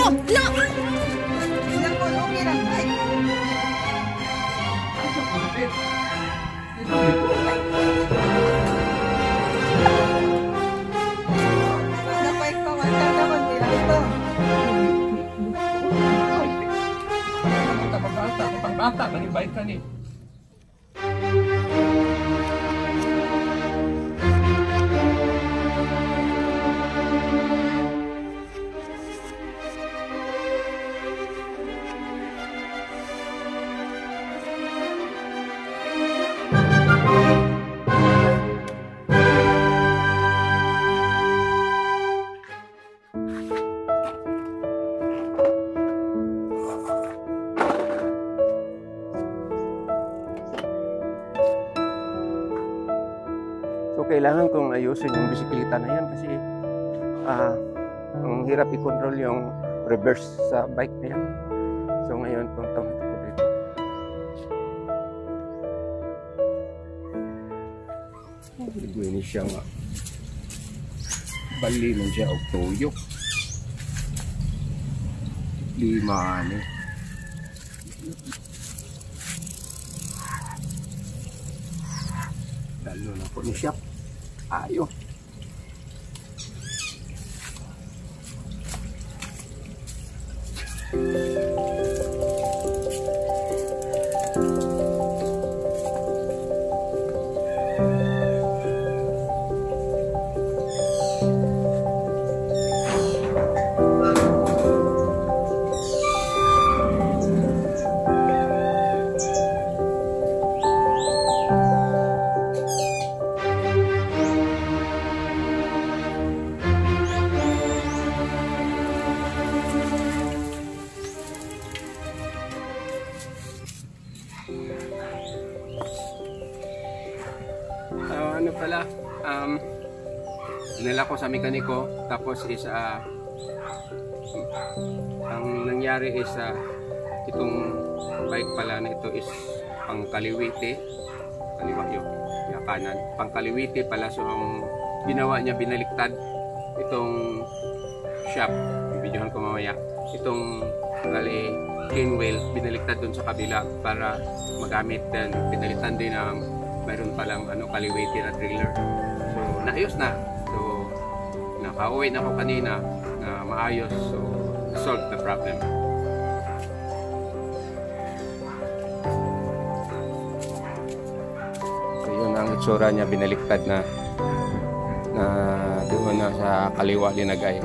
Lo! Lo! Tingnan ko, okay lang. Ay! Napay pawantar naman nila ito. Bata, nanibay ka ni. So kailangan kong ayusin yung bisikleta na yan kasi ang hirap i-control yung reverse sa bike na yan. So ngayon punta ko dito. Gawin siya nga. Bali man siya og tuyok. Lima ni. Dalo na po ni siya. Ayo. Ano pala, dinala ko sa mekaniko, tapos is ang nangyari is itong bike pala na ito is pangkaliwiti, kaliwa yun, kanan, pangkaliwiti pala. So ang ginawa niya, binaliktad itong shop, bibidyohan ko mamaya, itong chain wheel, binaliktad dun sa kabila para magamit din, pinalitan din ng mayroon palang kaliwiti na trailer. So naayos na. So nakauwi na ako kanina na maayos. So solve the problem. So yun ang itsura niya, binaliktad na doon na sa kaliwa linagay.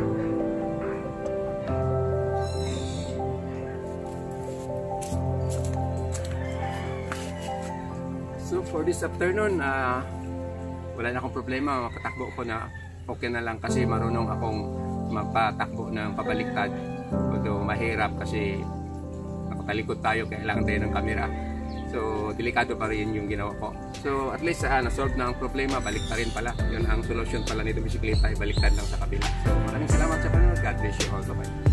So for this afternoon, wala na akong problema, makatakbo ko na okay na lang kasi marunong akong magpatakbo ng pabaliktad. Although mahirap kasi nakatalikod tayo, kailangan tayo ng camera. So delikado pa rin yung ginawa ko. So at least na-solve na ang problema, balik pa rin pala. Yun ang solution pala nito bisikleta, ibaliktad lang sa kabila. So maraming salamat sa panonood. God bless you all. Bye-bye.